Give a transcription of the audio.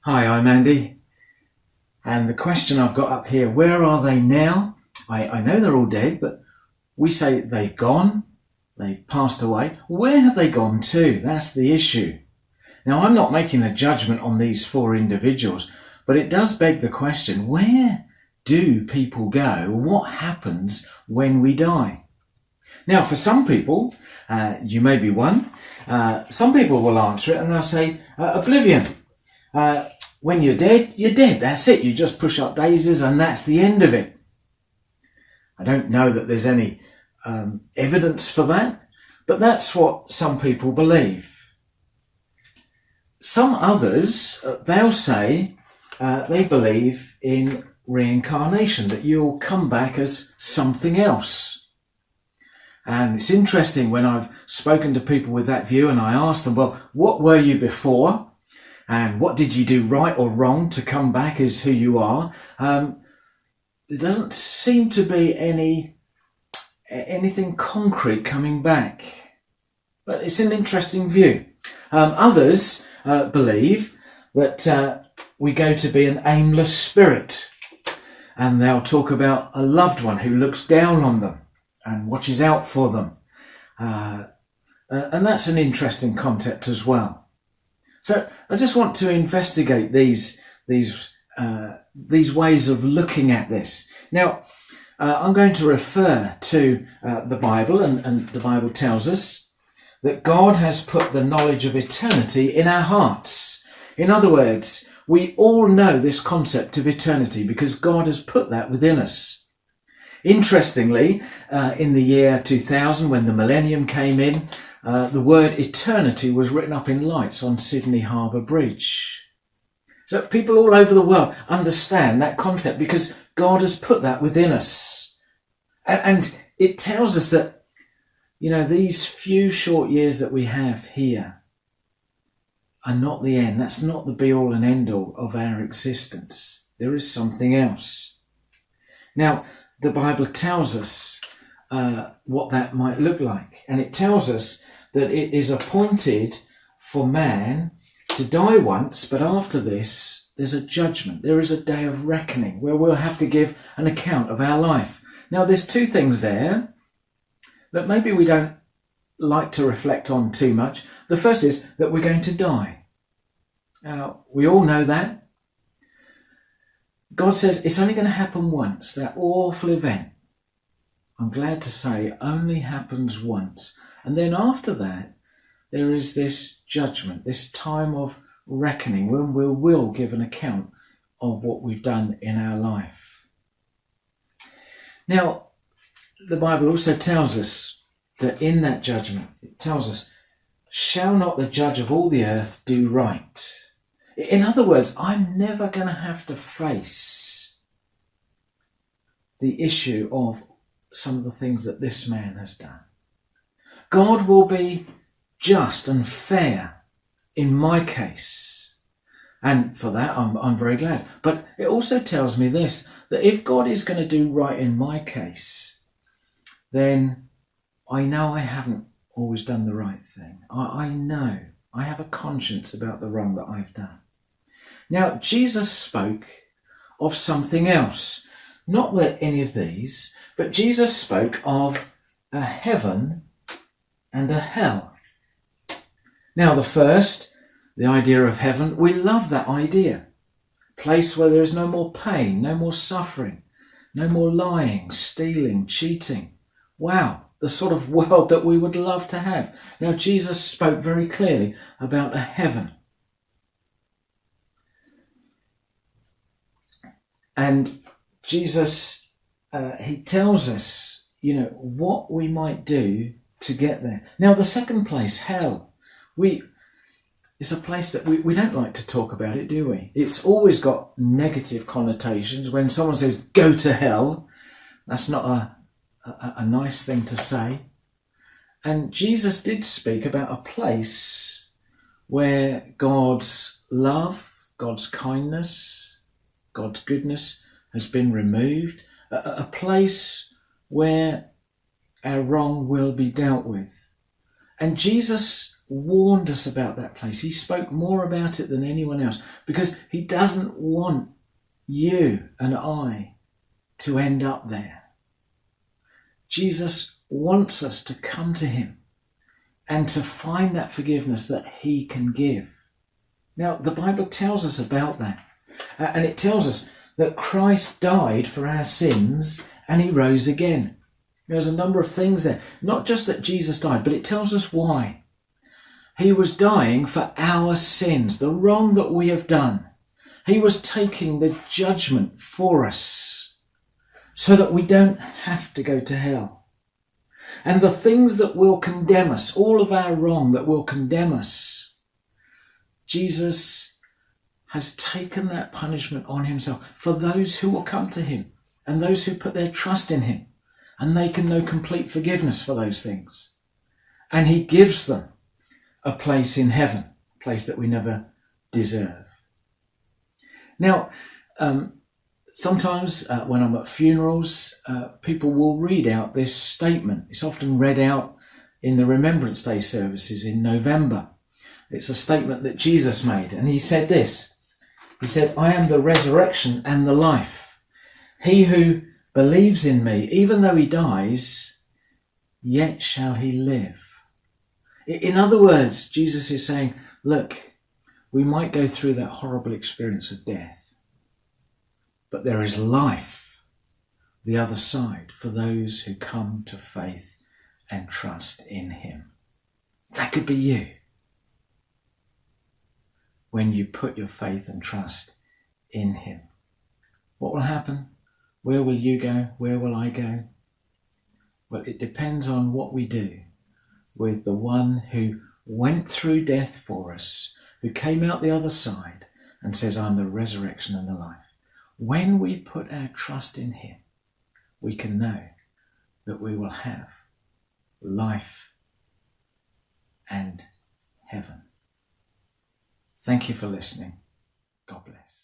Hi, I'm Andy. And the question I've got up here, where are they now? I know they're all dead, but we say they've gone, they've passed away. Where have they gone to? That's the issue. Now, I'm not making a judgment on these four individuals, but it does beg the question, where do people go? What happens when we die? Now, for some people, you may be one, some people will answer it and they'll say, oblivion. When you're dead, you're dead. That's it. You just push up daisies and that's the end of it. I don't know that there's any evidence for that, but that's what some people believe. Some others, they'll say they believe in reincarnation, that you'll come back as something else. And it's interesting when I've spoken to people with that view and I ask them, well, what were you before? And what did you do right or wrong to come back as who you are? There doesn't seem to be anything concrete coming back. But it's an interesting view. Others believe that we go to be an aimless spirit. And they'll talk about a loved one who looks down on them and watches out for them. And that's an interesting concept as well. So I just want to investigate these ways of looking at this. Now, I'm going to refer to the Bible, and the Bible tells us that God has put the knowledge of eternity in our hearts. In other words, we all know this concept of eternity because God has put that within us. Interestingly, in the year 2000, when the millennium came in, the word eternity was written up in lights on Sydney Harbour Bridge. So people all over the world understand that concept because God has put that within us. And it tells us that, these few short years that we have here are not the end. That's not the be-all and end-all of our existence. There is something else. Now, the Bible tells us what that might look like. And it tells us that it is appointed for man to die once, but after this, there's a judgment. There is a day of reckoning where we'll have to give an account of our life. Now, there's two things there that maybe we don't like to reflect on too much. The first is that we're going to die. Now, we all know that. God says it's only going to happen once, that awful event. I'm glad to say it only happens once. And then after that, there is this judgment, this time of reckoning when we will give an account of what we've done in our life. Now, the Bible also tells us that in that judgment, it tells us, shall not the judge of all the earth do right? In other words, I'm never going to have to face the issue of some of the things that this man has done. God will be just and fair in my case. And for that, I'm very glad. But it also tells me this, that if God is going to do right in my case, then I know I haven't always done the right thing. I know I have a conscience about the wrong that I've done. Now, Jesus spoke of something else. Not that any of these, but Jesus spoke of a heaven and a hell. Now, the first, the idea of heaven, we love that idea. A place where there is no more pain, no more suffering, no more lying, stealing, cheating. Wow, the sort of world that we would love to have. Now, Jesus spoke very clearly about a heaven. And Jesus, he tells us, what we might do to get there. Now, the second place, hell, it's a place that we don't like to talk about it, do we? It's always got negative connotations. When someone says, go to hell, that's not a nice thing to say. And Jesus did speak about a place where God's love, God's kindness, God's goodness has been removed, a place where our wrong will be dealt with. And Jesus warned us about that place. He spoke more about it than anyone else because he doesn't want you and I to end up there. Jesus wants us to come to him and to find that forgiveness that he can give. Now, the Bible tells us about that. And it tells us that Christ died for our sins and he rose again. There's a number of things there. Not just that Jesus died, but it tells us why. He was dying for our sins, the wrong that we have done. He was taking the judgment for us so that we don't have to go to hell. And the things that will condemn us, all of our wrong that will condemn us, Jesus has taken that punishment on himself for those who will come to him and those who put their trust in him, and they can know complete forgiveness for those things. And he gives them a place in heaven, a place that we never deserve. Now, sometimes when I'm at funerals, people will read out this statement. It's often read out in the Remembrance Day services in November. It's a statement that Jesus made, and he said this. He said, "I am the resurrection and the life. He who believes in me, even though he dies, yet shall he live." In other words, Jesus is saying, look, we might go through that horrible experience of death, but there is life the other side for those who come to faith and trust in him. That could be you. When you put your faith and trust in him, what will happen? Where will you go? Where will I go? Well, it depends on what we do with the one who went through death for us, who came out the other side and says, "I'm the resurrection and the life." When we put our trust in him, we can know that we will have life and heaven. Thank you for listening. God bless.